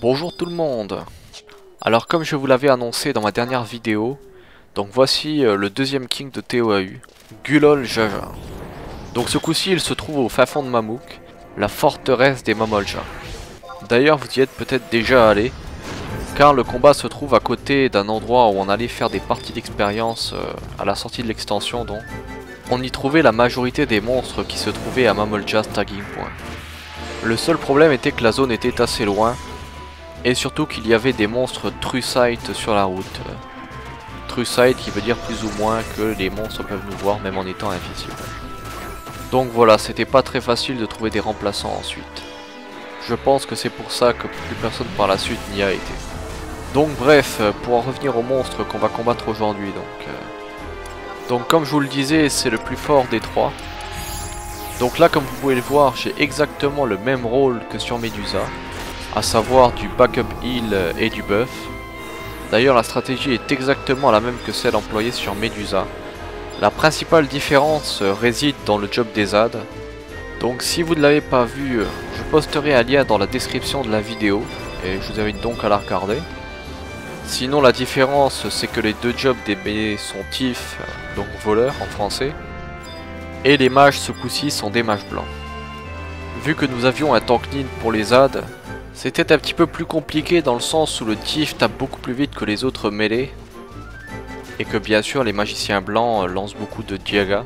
Bonjour tout le monde. Alors comme je vous l'avais annoncé dans ma dernière vidéo, donc voici le deuxième king de TOAU, Gulol Jaja. Donc ce coup-ci il se trouve au fin fond de Mamouk, la forteresse des Mamolja. D'ailleurs vous y êtes peut-être déjà allé, car le combat se trouve à côté d'un endroit où on allait faire des parties d'expérience à la sortie de l'extension donc. On y trouvait la majorité des monstres qui se trouvaient à Mamolja Tagging Point. Le seul problème était que la zone était assez loin, et surtout qu'il y avait des monstres True Sight sur la route. True Sight qui veut dire plus ou moins que les monstres peuvent nous voir même en étant invisibles. Donc voilà, c'était pas très facile de trouver des remplaçants ensuite. Je pense que c'est pour ça que plus personne par la suite n'y a été. Donc bref, pour en revenir au monstre qu'on va combattre aujourd'hui donc comme je vous le disais, c'est le plus fort des trois. Donc là comme vous pouvez le voir, j'ai exactement le même rôle que sur Medusa, à savoir du backup heal et du buff. D'ailleurs la stratégie est exactement la même que celle employée sur Medusa. La principale différence réside dans le job des ZAD. Donc si vous ne l'avez pas vu, je posterai un lien dans la description de la vidéo et je vous invite donc à la regarder. Sinon la différence c'est que les deux jobs des bébés sont TIF, donc voleurs en français, et les mages ce coup-ci sont des mages blancs. Vu que nous avions un tank nin pour les ZAD, c'était un petit peu plus compliqué dans le sens où le TIF tape beaucoup plus vite que les autres mêlées, et que bien sûr les magiciens blancs lancent beaucoup de Diaga,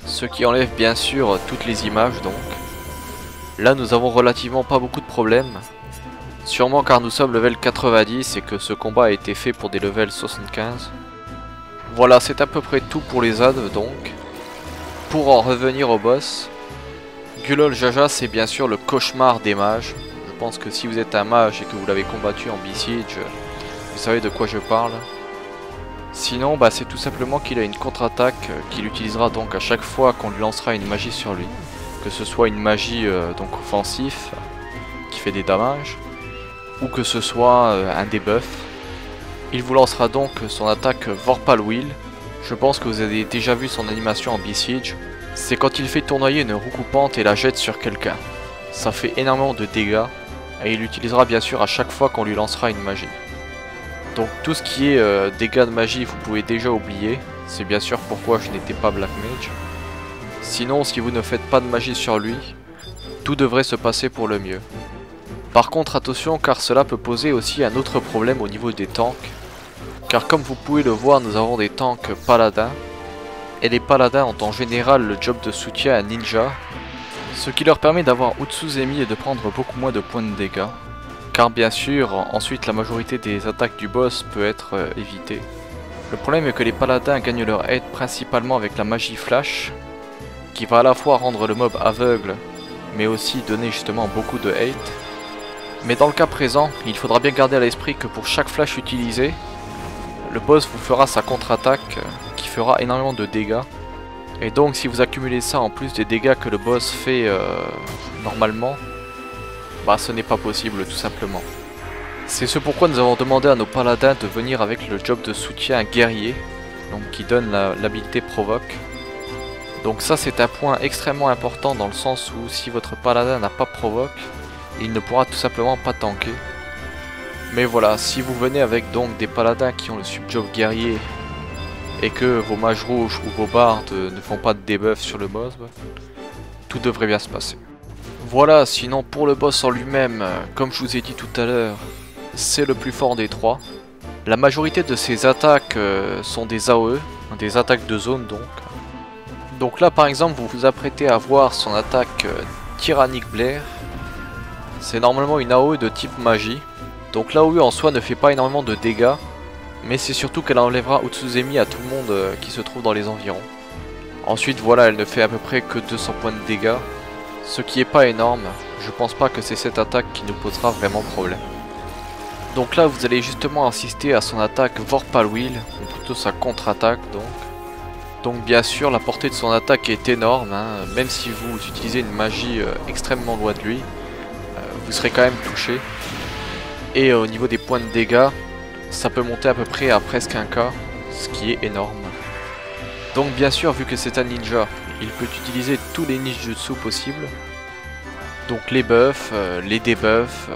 ce qui enlève bien sûr toutes les images donc. Là nous avons relativement pas beaucoup de problèmes, sûrement car nous sommes level 90 et que ce combat a été fait pour des levels 75. Voilà, c'est à peu près tout pour les ZAD donc. Pour en revenir au boss, Gulol Jaja c'est bien sûr le cauchemar des mages. Je pense que si vous êtes un mage et que vous l'avez combattu en B-Siege, vous savez de quoi je parle. Sinon, c'est tout simplement qu'il a une contre-attaque qu'il utilisera donc à chaque fois qu'on lui lancera une magie sur lui. Que ce soit une magie donc offensif, qui fait des dommages, ou que ce soit un debuff. Il vous lancera donc son attaque Vorpal Wheel. Je pense que vous avez déjà vu son animation en B-Siege. C'est quand il fait tournoyer une roue coupante et la jette sur quelqu'un. Ça fait énormément de dégâts. Et il l'utilisera bien sûr à chaque fois qu'on lui lancera une magie. Donc tout ce qui est dégâts de magie vous pouvez déjà oublier. C'est bien sûr pourquoi je n'étais pas Black Mage. Sinon si vous ne faites pas de magie sur lui, tout devrait se passer pour le mieux. Par contre attention car cela peut poser aussi un autre problème au niveau des tanks. Car comme vous pouvez le voir nous avons des tanks paladins. Et les paladins ont en général le job de soutien à ninja. Ce qui leur permet d'avoir Utsuzemi et de prendre beaucoup moins de points de dégâts. Car bien sûr, ensuite la majorité des attaques du boss peut être évitée. Le problème est que les paladins gagnent leur aide principalement avec la magie flash, qui va à la fois rendre le mob aveugle, mais aussi donner justement beaucoup de hate. Mais dans le cas présent, il faudra bien garder à l'esprit que pour chaque flash utilisé, le boss vous fera sa contre-attaque, qui fera énormément de dégâts. Et donc si vous accumulez ça en plus des dégâts que le boss fait normalement, ce n'est pas possible tout simplement. C'est ce pourquoi nous avons demandé à nos paladins de venir avec le job de soutien guerrier, donc qui donne l'habilité provoque. Donc ça c'est un point extrêmement important dans le sens où si votre paladin n'a pas provoque, il ne pourra tout simplement pas tanker. Mais voilà, si vous venez avec donc des paladins qui ont le subjob guerrier, et que vos mages rouges ou vos bardes ne font pas de debuff sur le boss, tout devrait bien se passer. Voilà, sinon pour le boss en lui-même, comme je vous ai dit tout à l'heure, c'est le plus fort des trois. La majorité de ses attaques sont des AOE, des attaques de zone donc. Donc là par exemple vous vous apprêtez à voir son attaque Tyrannic Blair. C'est normalement une AOE de type magie. Donc l'AOE en soi ne fait pas énormément de dégâts. Mais c'est surtout qu'elle enlèvera Utsuzemi à tout le monde qui se trouve dans les environs. Ensuite voilà, elle ne fait à peu près que 200 points de dégâts. Ce qui est pas énorme, je pense pas que c'est cette attaque qui nous posera vraiment problème. Donc là vous allez justement assister à son attaque Vorpal Wheel, ou plutôt sa contre-attaque donc. Donc bien sûr la portée de son attaque est énorme, même si vous utilisez une magie extrêmement loin de lui, vous serez quand même touché. Et au niveau des points de dégâts, ça peut monter à peu près à presque 1K, ce qui est énorme. Donc bien sûr, vu que c'est un ninja, il peut utiliser tous les ninjutsu possibles. Donc les buffs, les debuffs,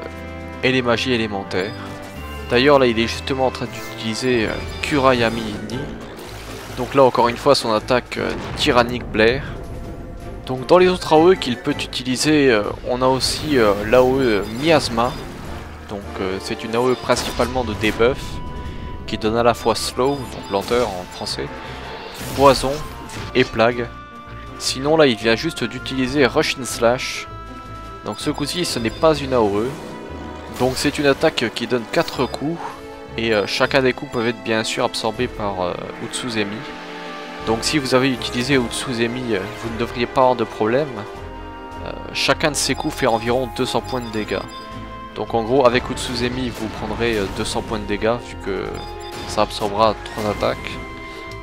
et les magies élémentaires. D'ailleurs là il est justement en train d'utiliser Kurayami Inni. Donc là encore une fois son attaque Tyrannic Blair. Donc dans les autres AOE qu'il peut utiliser, on a aussi l'AOE Miasma. Donc c'est une AOE principalement de debuff qui donne à la fois slow, donc lenteur en français, poison et plague. Sinon là il vient juste d'utiliser Rush in Slash. Donc ce coup-ci ce n'est pas une AOE. Donc c'est une attaque qui donne 4 coups. Et chacun des coups peuvent être bien sûr absorbés par Utsuzemi. Donc si vous avez utilisé Utsuzemi, vous ne devriez pas avoir de problème. Chacun de ces coups fait environ 200 points de dégâts. Donc en gros avec Utsuzemi vous prendrez 200 points de dégâts vu que ça absorbera 3 attaques.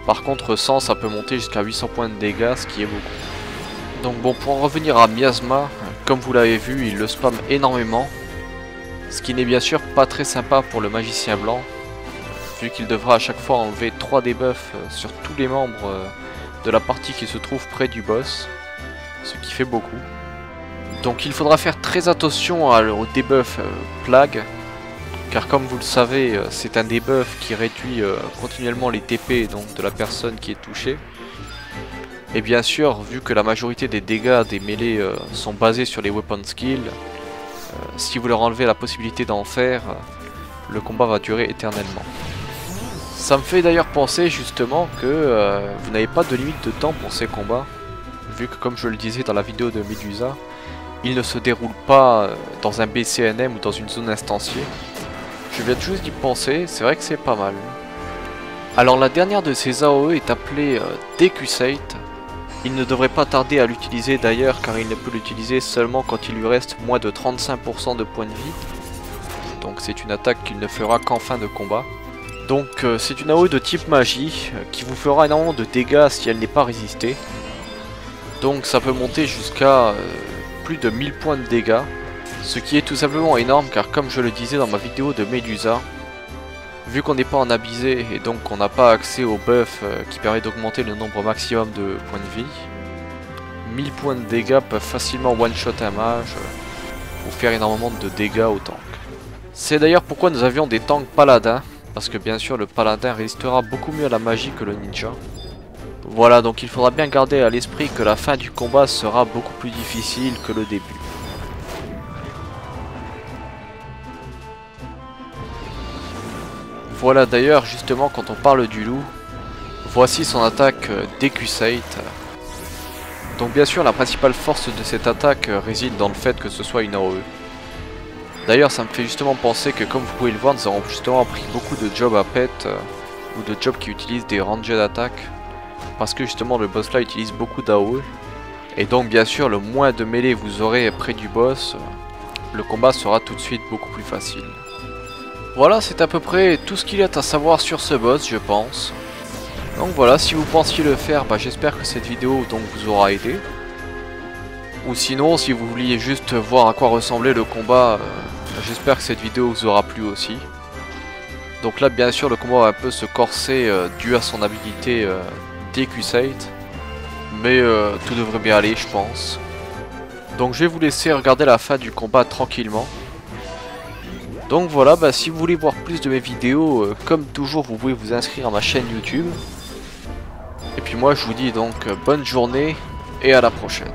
Par contre sans ça peut monter jusqu'à 800 points de dégâts, ce qui est beaucoup. Donc bon, pour en revenir à Miasma, comme vous l'avez vu il le spam énormément. Ce qui n'est bien sûr pas très sympa pour le magicien blanc, vu qu'il devra à chaque fois enlever 3 debuffs sur tous les membres de la partie qui se trouve près du boss, ce qui fait beaucoup. Donc il faudra faire très attention au debuff plague, car comme vous le savez, c'est un debuff qui réduit continuellement les TP donc, de la personne qui est touchée. Et bien sûr, vu que la majorité des dégâts des mêlées sont basés sur les weapon skills, si vous leur enlevez la possibilité d'en faire, le combat va durer éternellement. Ça me fait d'ailleurs penser justement que vous n'avez pas de limite de temps pour ces combats, vu que comme je le disais dans la vidéo de Medusa, ils ne se déroulent pas dans un BCNM ou dans une zone instanciée. Je viens juste d'y penser, c'est vrai que c'est pas mal. Alors la dernière de ces AOE est appelée Decusate. Il ne devrait pas tarder à l'utiliser d'ailleurs car il ne peut l'utiliser seulement quand il lui reste moins de 35% de points de vie. Donc c'est une attaque qu'il ne fera qu'en fin de combat. Donc c'est une AOE de type magie qui vous fera énormément de dégâts si elle n'est pas résistée. Donc ça peut monter jusqu'à plus de 1000 points de dégâts. Ce qui est tout simplement énorme car comme je le disais dans ma vidéo de Medusa, vu qu'on n'est pas en abysé et donc qu'on n'a pas accès au buff qui permet d'augmenter le nombre maximum de points de vie, 1000 points de dégâts peuvent facilement one-shot un mage ou faire énormément de dégâts au tank. C'est d'ailleurs pourquoi nous avions des tanks paladins, parce que bien sûr le paladin résistera beaucoup mieux à la magie que le ninja. Voilà, donc il faudra bien garder à l'esprit que la fin du combat sera beaucoup plus difficile que le début. Voilà d'ailleurs justement quand on parle du loup, voici son attaque Decusate. Donc bien sûr la principale force de cette attaque réside dans le fait que ce soit une AOE. D'ailleurs ça me fait justement penser que comme vous pouvez le voir nous avons justement pris beaucoup de jobs à pet ou de jobs qui utilisent des ranged d'attaque. Parce que justement le boss là utilise beaucoup d'AOE. Et donc bien sûr le moins de mêlée vous aurez près du boss, le combat sera tout de suite beaucoup plus facile. Voilà, c'est à peu près tout ce qu'il y a à savoir sur ce boss, je pense. Donc voilà, si vous pensiez le faire, j'espère que cette vidéo donc vous aura aidé. Ou sinon, si vous vouliez juste voir à quoi ressemblait le combat, j'espère que cette vidéo vous aura plu aussi. Donc là, bien sûr, le combat va un peu se corser dû à son habilité Decusate. Mais tout devrait bien aller, je pense. Donc je vais vous laisser regarder la fin du combat tranquillement. Donc voilà, si vous voulez voir plus de mes vidéos, comme toujours vous pouvez vous inscrire à ma chaîne YouTube. Et puis moi je vous dis donc bonne journée et à la prochaine.